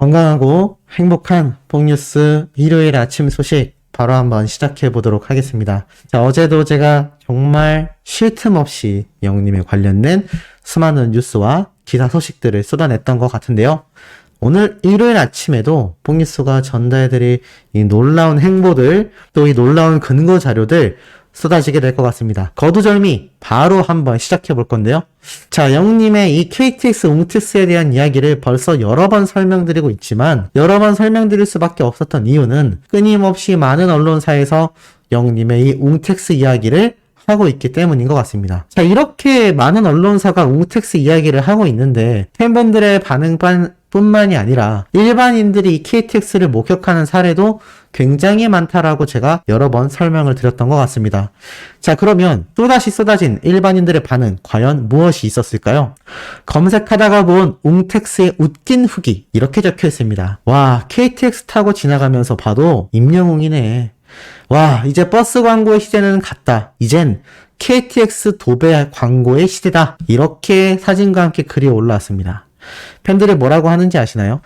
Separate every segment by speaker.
Speaker 1: 건강하고 행복한 복뉴스 일요일 아침 소식 바로 한번 시작해 보도록 하겠습니다. 자, 어제도 제가 정말 쉴 틈 없이 영웅님에 관련된 수많은 뉴스와 기사 소식들을 쏟아냈던 것 같은데요. 오늘 일요일 아침에도 복뉴스가 전달해드릴 이 놀라운 행보들, 또 이 놀라운 근거 자료들 쏟아지게 될 것 같습니다. 거두절미 바로 한번 시작해 볼 건데요. 자, 영님의 이 KTX 웅특스에 대한 이야기를 벌써 여러 번 설명드리고 있지만 여러 번 설명드릴 수밖에 없었던 이유는 끊임없이 많은 언론사에서 영님의 이 웅특스 이야기를 하고 있기 때문인 것 같습니다. 자, 이렇게 많은 언론사가 웅특스 이야기를 하고 있는데 팬분들의 반응 뿐만이 아니라 일반인들이 이 KTX를 목격하는 사례도 굉장히 많다라고 제가 여러 번 설명을 드렸던 것 같습니다. 자, 그러면 또다시 쏟아진 일반인들의 반응 과연 무엇이 있었을까요? 검색하다가 본 웅택스의 웃긴 후기 이렇게 적혀 있습니다. 와, KTX 타고 지나가면서 봐도 임영웅이네. 와, 이제 버스 광고의 시대는 갔다. 이젠 KTX 도배 광고의 시대다. 이렇게 사진과 함께 글이 올라왔습니다. 팬들이 뭐라고 하는지 아시나요?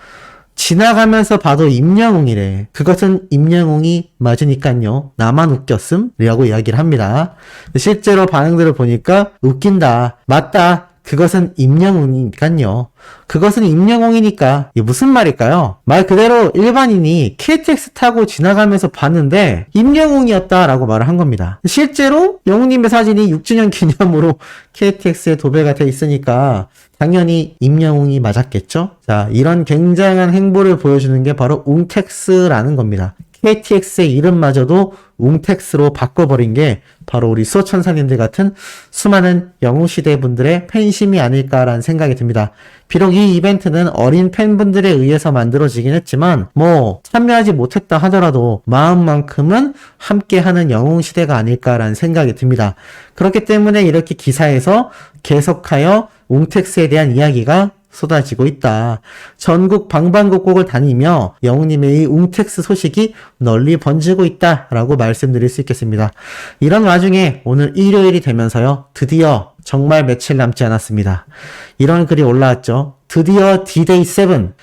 Speaker 1: 지나가면서 봐도 임영웅이래. 그것은 임영웅이 맞으니깐요. 나만 웃겼음? 라고 이야기를 합니다. 실제로 반응들을 보니까 웃긴다. 맞다. 그것은 임영웅이니깐요. 그것은 임영웅이니까. 이게 무슨 말일까요? 말 그대로 일반인이 KTX 타고 지나가면서 봤는데 임영웅이었다라고 말을 한 겁니다. 실제로 영웅님의 사진이 6주년 기념으로 KTX에 도배가 돼 있으니까 당연히 임영웅이 맞았겠죠? 자, 이런 굉장한 행보를 보여주는 게 바로 웅택스라는 겁니다. KTX의 이름마저도 웅택스로 바꿔버린 게 바로 우리 수호천사님들 같은 수많은 영웅시대 분들의 팬심이 아닐까라는 생각이 듭니다. 비록 이 이벤트는 어린 팬분들에 의해서 만들어지긴 했지만 참여하지 못했다 하더라도 마음만큼은 함께하는 영웅시대가 아닐까라는 생각이 듭니다. 그렇기 때문에 이렇게 기사에서 계속하여 웅택스에 대한 이야기가 쏟아지고 있다. 전국 방방곡곡을 다니며 영웅님의 이 웅택스 소식이 널리 번지고 있다라고 말씀드릴 수 있겠습니다. 이런 와중에 오늘 일요일이 되면서요. 드디어 정말 며칠 남지 않았습니다. 이런 글이 올라왔죠. 드디어 D-Day 7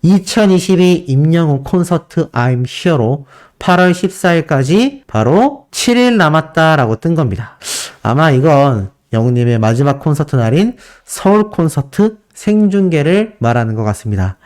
Speaker 1: 2022 임영웅 콘서트 I'm Here로 8월 14일까지 바로 7일 남았다라고 뜬 겁니다. 아마 이건 영웅님의 마지막 콘서트 날인 서울 콘서트 생중계를 말하는 것 같습니다.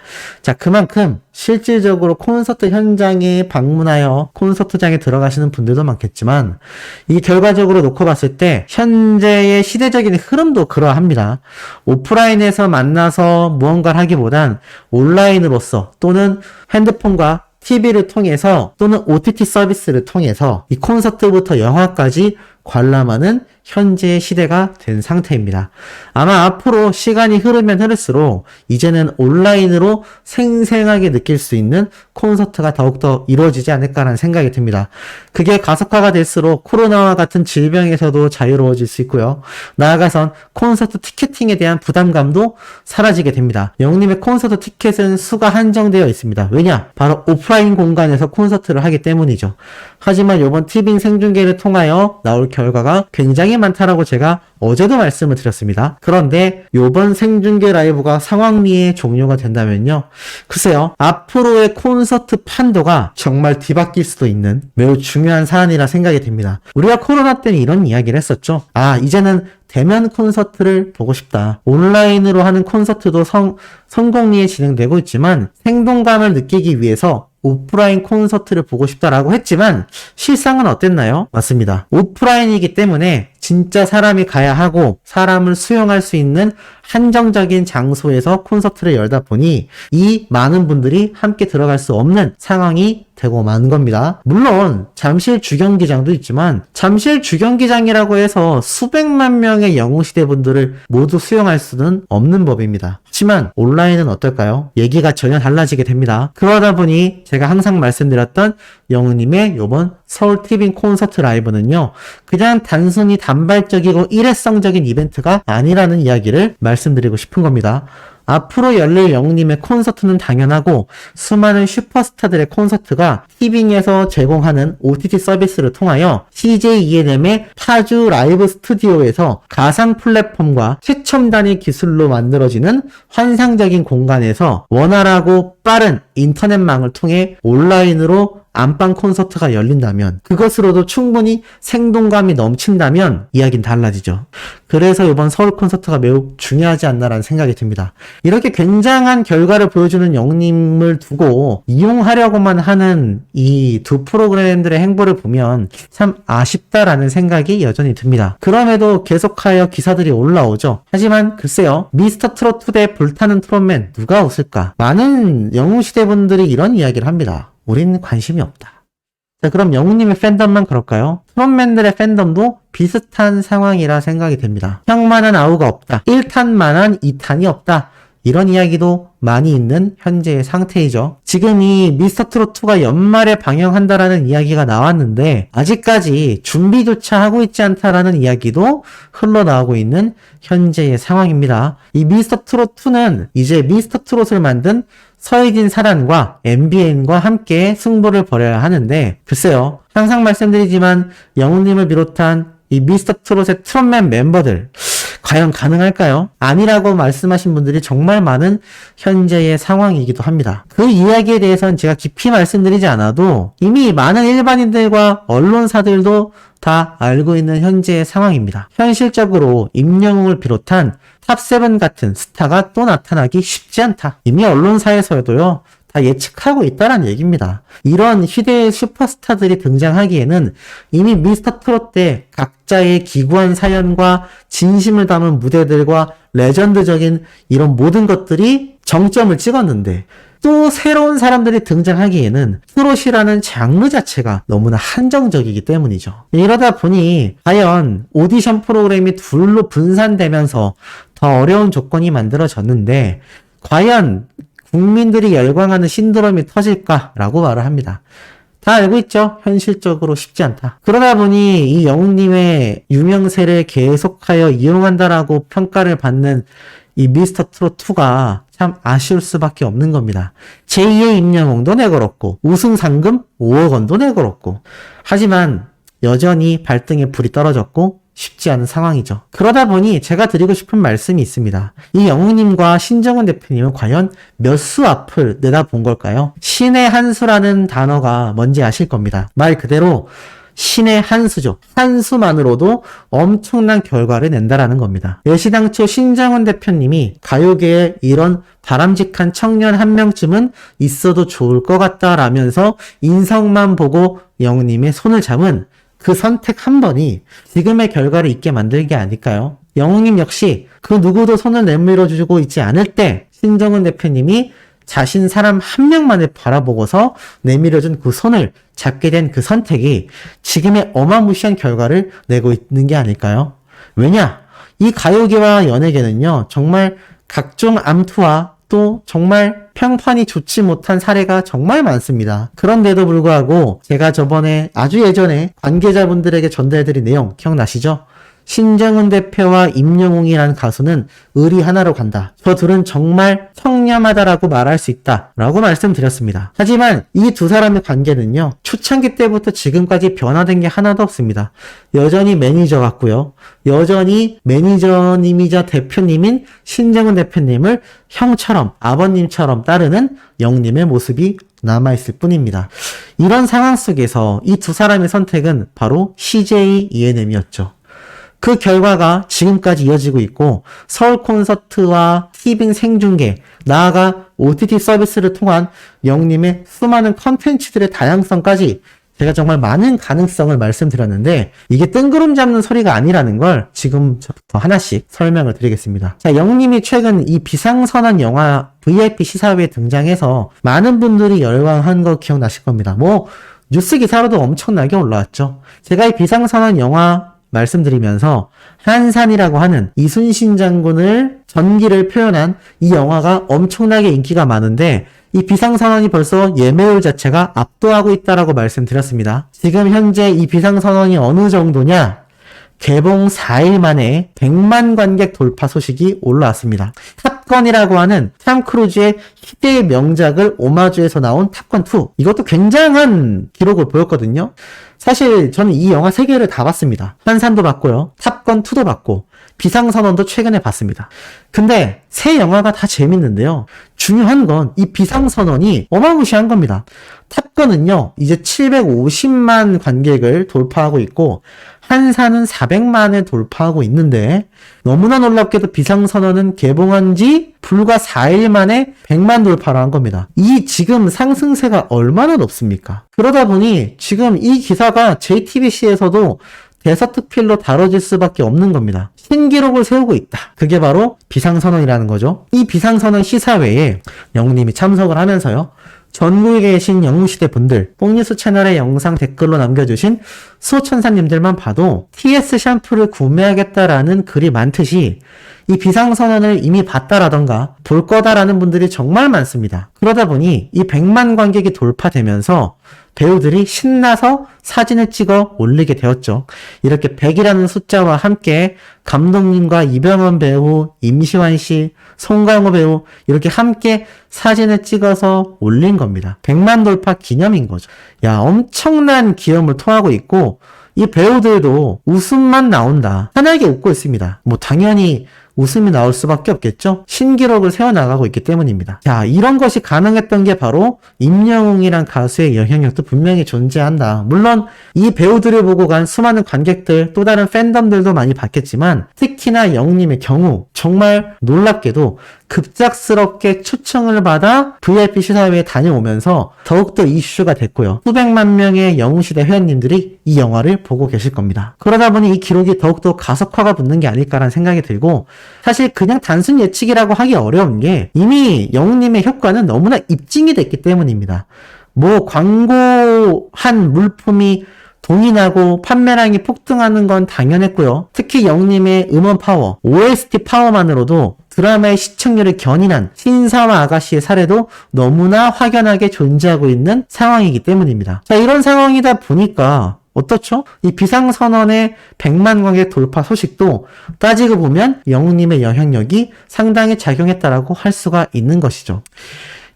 Speaker 1: 자, 그만큼 실질적으로 콘서트 현장에 방문하여 콘서트장에 들어가시는 분들도 많겠지만 이 결과적으로 놓고 봤을 때 현재의 시대적인 흐름도 그러합니다. 오프라인에서 만나서 무언가를 하기보단 온라인으로서 또는 핸드폰과 TV를 통해서 또는 OTT 서비스를 통해서 이 콘서트부터 영화까지 관람하는 현재의 시대가 된 상태입니다. 아마 앞으로 시간이 흐르면 흐를수록 이제는 온라인으로 생생하게 느낄 수 있는 콘서트가 더욱더 이루어지지 않을까라는 생각이 듭니다. 그게 가속화가 될수록 코로나와 같은 질병에서도 자유로워질 수 있고요. 나아가선 콘서트 티켓팅에 대한 부담감도 사라지게 됩니다. 영웅님의 콘서트 티켓은 수가 한정되어 있습니다. 왜냐? 바로 오프라인 공간에서 콘서트를 하기 때문이죠. 하지만 이번 티빙 생중계를 통하여 나올 결과가 굉장히 많다라고 제가 어제도 말씀을 드렸습니다. 그런데 이번 생중계 라이브가 상황리에 종료가 된다면요. 글쎄요. 앞으로의 콘서트 판도가 정말 뒤바뀔 수도 있는 매우 중요한 사안이라 생각이 됩니다. 우리가 코로나 때는 이런 이야기를 했었죠. 이제는 대면 콘서트를 보고 싶다. 온라인으로 하는 콘서트도 성공리에 진행되고 있지만 생동감을 느끼기 위해서 오프라인 콘서트를 보고 싶다라고 했지만 실상은 어땠나요? 맞습니다. 오프라인이기 때문에 진짜 사람이 가야 하고 사람을 수용할 수 있는 한정적인 장소에서 콘서트를 열다 보니 이 많은 분들이 함께 들어갈 수 없는 상황이 되고 만 겁니다. 물론 잠실 주경기장도 있지만 잠실 주경기장이라고 해서 수백만 명의 영웅시대 분들을 모두 수용할 수는 없는 법입니다. 하지만 온라인은 어떨까요? 얘기가 전혀 달라지게 됩니다. 그러다 보니 제가 항상 말씀드렸던 영웅님의 요번 서울 티빙 콘서트 라이브는요. 그냥 단순히 단발적이고 일회성적인 이벤트가 아니라는 이야기를 말씀드리고 싶은 겁니다. 앞으로 열릴 영웅님의 콘서트는 당연하고 수많은 슈퍼스타들의 콘서트가 티빙에서 제공하는 OTT 서비스를 통하여 CJ ENM의 파주 라이브 스튜디오에서 가상 플랫폼과 최첨 단위 기술로 만들어지는 환상적인 공간에서 원활하고 빠른 인터넷망을 통해 온라인으로 안방 콘서트가 열린다면, 그것으로도 충분히 생동감이 넘친다면 이야기는 달라지죠. 그래서 이번 서울 콘서트가 매우 중요하지 않나라는 생각이 듭니다. 이렇게 굉장한 결과를 보여주는 영웅님을 두고 이용하려고만 하는 이 두 프로그램들의 행보를 보면 참 아쉽다라는 생각이 여전히 듭니다. 그럼에도 계속하여 기사들이 올라오죠. 하지만 글쎄요, 미스터 트롯 2 대 불타는 트롯맨 누가 웃을까? 많은 영웅시대 분들이 이런 이야기를 합니다. 우린 관심이 없다. 자, 그럼 영웅님의 팬덤만 그럴까요? 트롯맨들의 팬덤도 비슷한 상황이라 생각이 됩니다. 형만한 아우가 없다. 1탄만한 2탄이 없다. 이런 이야기도 많이 있는 현재의 상태이죠. 지금 이 미스터 트롯2가 연말에 방영한다라는 이야기가 나왔는데 아직까지 준비조차 하고 있지 않다라는 이야기도 흘러나오고 있는 현재의 상황입니다. 이 미스터 트롯2는 이제 미스터 트롯을 만든 서혜진 사단과 MBN과 함께 승부를 벌여야 하는데, 글쎄요, 항상 말씀드리지만 영웅님을 비롯한 이 미스터 트롯의 트롯맨 멤버들 과연 가능할까요? 아니라고 말씀하신 분들이 정말 많은 현재의 상황이기도 합니다. 그 이야기에 대해서는 제가 깊이 말씀드리지 않아도 이미 많은 일반인들과 언론사들도 다 알고 있는 현재의 상황입니다. 현실적으로 임영웅을 비롯한 탑7 같은 스타가 또 나타나기 쉽지 않다. 이미 언론사에서도요, 다 예측하고 있다는 얘기입니다. 이런 시대의 슈퍼스타들이 등장하기에는 이미 미스터 트롯 때 각자의 기구한 사연과 진심을 담은 무대들과 레전드적인 이런 모든 것들이 정점을 찍었는데, 또 새로운 사람들이 등장하기에는 트롯이라는 장르 자체가 너무나 한정적이기 때문이죠. 이러다 보니 과연 오디션 프로그램이 둘로 분산되면서 더 어려운 조건이 만들어졌는데, 과연 국민들이 열광하는 신드롬이 터질까라고 말을 합니다. 다 알고 있죠? 현실적으로 쉽지 않다. 그러다 보니 이 영웅님의 유명세를 계속하여 이용한다라고 평가를 받는 이 미스터 트롯 2가 참 아쉬울 수밖에 없는 겁니다. 제2의 임영웅도 내걸었고 우승 상금 5억 원도 내걸었고, 하지만 여전히 발등에 불이 떨어졌고 쉽지 않은 상황이죠. 그러다 보니 제가 드리고 싶은 말씀이 있습니다. 이 영웅님과 신정은 대표님은 과연 몇 수 앞을 내다본 걸까요? 신의 한 수라는 단어가 뭔지 아실 겁니다. 말 그대로 신의 한 수죠. 한 수만으로도 엄청난 결과를 낸다라는 겁니다. 애시당초 신정은 대표님이 가요계에 이런 바람직한 청년 한 명쯤은 있어도 좋을 것 같다라면서 인성만 보고 영웅님의 손을 잡은 그 선택 한 번이 지금의 결과를 있게 만들게 아닐까요? 영웅님 역시 그 누구도 손을 내밀어주고 있지 않을 때 신정은 대표님이 자신 사람 한 명만을 바라보고서 내밀어준 그 손을 잡게 된 그 선택이 지금의 어마무시한 결과를 내고 있는 게 아닐까요? 왜냐? 이 가요계와 연예계는요, 정말 각종 암투와 또 정말 평판이 좋지 못한 사례가 정말 많습니다. 그런데도 불구하고 제가 저번에 아주 예전에 관계자분들에게 전달해드린 내용 기억나시죠? 신정은 대표와 임영웅이라는 가수는 의리 하나로 간다. 저 둘은 정말 청렴하다라고 말할 수 있다 라고 말씀드렸습니다. 하지만 이 두 사람의 관계는요, 초창기 때부터 지금까지 변화된 게 하나도 없습니다. 여전히 매니저 같고요, 여전히 매니저님이자 대표님인 신정은 대표님을 형처럼 아버님처럼 따르는 영님의 모습이 남아있을 뿐입니다. 이런 상황 속에서 이 두 사람의 선택은 바로 CJ ENM이었죠. 그 결과가 지금까지 이어지고 있고, 서울 콘서트와 티빙 생중계, 나아가 OTT 서비스를 통한 영님의 수많은 컨텐츠들의 다양성까지 제가 정말 많은 가능성을 말씀드렸는데, 이게 뜬구름 잡는 소리가 아니라는 걸 지금부터 하나씩 설명을 드리겠습니다. 자, 영님이 최근 이 비상선언 영화 VIP 시사회에 등장해서 많은 분들이 열광한 거 기억나실 겁니다. 뉴스 기사로도 엄청나게 올라왔죠. 제가 이 비상선언 영화 말씀드리면서 한산이라고 하는 이순신 장군을 전기를 표현한 이 영화가 엄청나게 인기가 많은데, 이 비상선언이 벌써 예매율 자체가 압도하고 있다라고 말씀드렸습니다. 지금 현재 이 비상선언이 어느 정도냐? 개봉 4일 만에 100만 관객 돌파 소식이 올라왔습니다. 탑건이라고 하는 탐 크루즈의 희대의 명작을 오마주해서 나온 탑건2. 이것도 굉장한 기록을 보였거든요. 사실 저는 이 영화 3개를 다 봤습니다. 한산도 봤고요. 탑건2도 봤고 비상선언도 최근에 봤습니다. 근데 세 영화가 다 재밌는데요. 중요한 건 이 비상선언이 어마무시한 겁니다. 탑건은요, 이제 750만 관객을 돌파하고 있고 한산은 400만을 돌파하고 있는데 너무나 놀랍게도 비상선언은 개봉한 지 불과 4일 만에 100만 돌파를 한 겁니다. 이 지금 상승세가 얼마나 높습니까? 그러다 보니 지금 이 기사가 JTBC에서도 대서특필로 다뤄질 수밖에 없는 겁니다. 신기록을 세우고 있다. 그게 바로 비상선언이라는 거죠. 이 비상선언 시사회에 영웅님이 참석을 하면서요. 전국에 계신 영웅시대 분들, 뽕뉴스 채널에 영상 댓글로 남겨주신 수호천사님들만 봐도 TS 샴푸를 구매하겠다라는 글이 많듯이 이 비상선언을 이미 봤다라던가 볼 거다라는 분들이 정말 많습니다. 그러다 보니 이 100만 관객이 돌파되면서 배우들이 신나서 사진을 찍어 올리게 되었죠. 이렇게 100이라는 숫자와 함께 감독님과 이병헌 배우, 임시완 씨, 송강호 배우 이렇게 함께 사진을 찍어서 올린 겁니다. 100만 돌파 기념인 거죠. 야, 엄청난 기염을 토하고 있고 이 배우들도 웃음만 나온다. 편하게 웃고 있습니다. 뭐 당연히 웃음이 나올 수밖에 없겠죠? 신기록을 세워나가고 있기 때문입니다. 자, 이런 것이 가능했던 게 바로 임영웅이란 가수의 영향력도 분명히 존재한다. 물론 이 배우들을 보고 간 수많은 관객들, 또 다른 팬덤들도 많이 봤겠지만 특히나 영웅님의 경우 정말 놀랍게도 급작스럽게 초청을 받아 VIP 시사회에 다녀오면서 더욱더 이슈가 됐고요. 수백만 명의 영웅시대 회원님들이 이 영화를 보고 계실 겁니다. 그러다 보니 이 기록이 더욱더 가속화가 붙는 게 아닐까라는 생각이 들고 사실 그냥 단순 예측이라고 하기 어려운 게 이미 영웅님의 효과는 너무나 입증이 됐기 때문입니다. 뭐 광고한 물품이 동이 나고 판매량이 폭등하는 건 당연했고요. 특히 영웅님의 음원 파워, OST 파워만으로도 드라마의 시청률을 견인한 신사와 아가씨의 사례도 너무나 확연하게 존재하고 있는 상황이기 때문입니다. 자, 이런 상황이다 보니까 어떻죠? 이 비상선언의 100만 관객 돌파 소식도 따지고 보면 영웅님의 영향력이 상당히 작용했다라고 할 수가 있는 것이죠.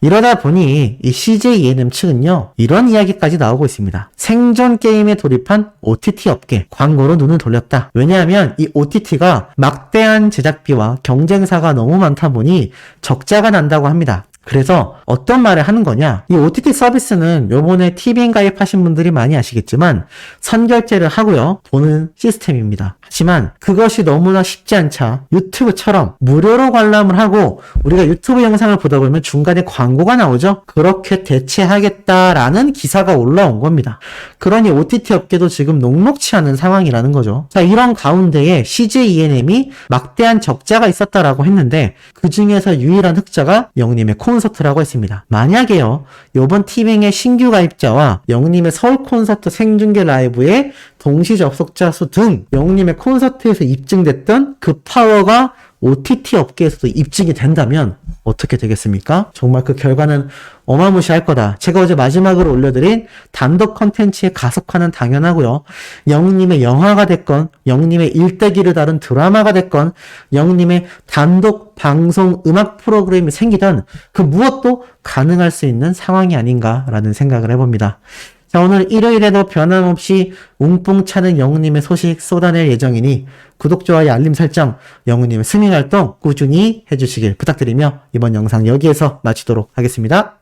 Speaker 1: 이러다 보니 이 CJ ENM 측은요, 이런 이야기까지 나오고 있습니다. 생존 게임에 돌입한 OTT 업계, 광고로 눈을 돌렸다. 왜냐하면 이 OTT가 막대한 제작비와 경쟁사가 너무 많다 보니 적자가 난다고 합니다. 그래서 어떤 말을 하는 거냐? 이 OTT 서비스는 요번에 TVN 가입하신 분들이 많이 아시겠지만 선결제를 하고요. 보는 시스템입니다. 하지만 그것이 너무나 쉽지 않자 유튜브처럼 무료로 관람을 하고 우리가 유튜브 영상을 보다 보면 중간에 광고가 나오죠? 그렇게 대체하겠다라는 기사가 올라온 겁니다. 그러니 OTT 업계도 지금 녹록치 않은 상황이라는 거죠. 자, 이런 가운데에 CJ ENM이 막대한 적자가 있었다라고 했는데 그 중에서 유일한 흑자가 영웅님의 콘서트라고 했습니다. 만약에요, 요번 티빙의 신규 가입자와 영웅님의 서울 콘서트 생중계 라이브의 동시 접속자 수 등 영웅님의 콘서트에서 입증됐던 그 파워가 OTT 업계에서도 입증이 된다면 어떻게 되겠습니까? 정말 그 결과는 어마무시할 거다. 제가 어제 마지막으로 올려드린 단독 컨텐츠의 가속화는 당연하고요. 영웅님의 영화가 됐건, 영웅님의 일대기를 다룬 드라마가 됐건, 영웅님의 단독 방송 음악 프로그램이 생기던 그 무엇도 가능할 수 있는 상황이 아닌가라는 생각을 해봅니다. 자, 오늘 일요일에도 변함없이 웅뽕 차는 영웅님의 소식 쏟아낼 예정이니 구독, 좋아요, 알림 설정, 영웅님의 스밍 활동 꾸준히 해주시길 부탁드리며 이번 영상 여기에서 마치도록 하겠습니다.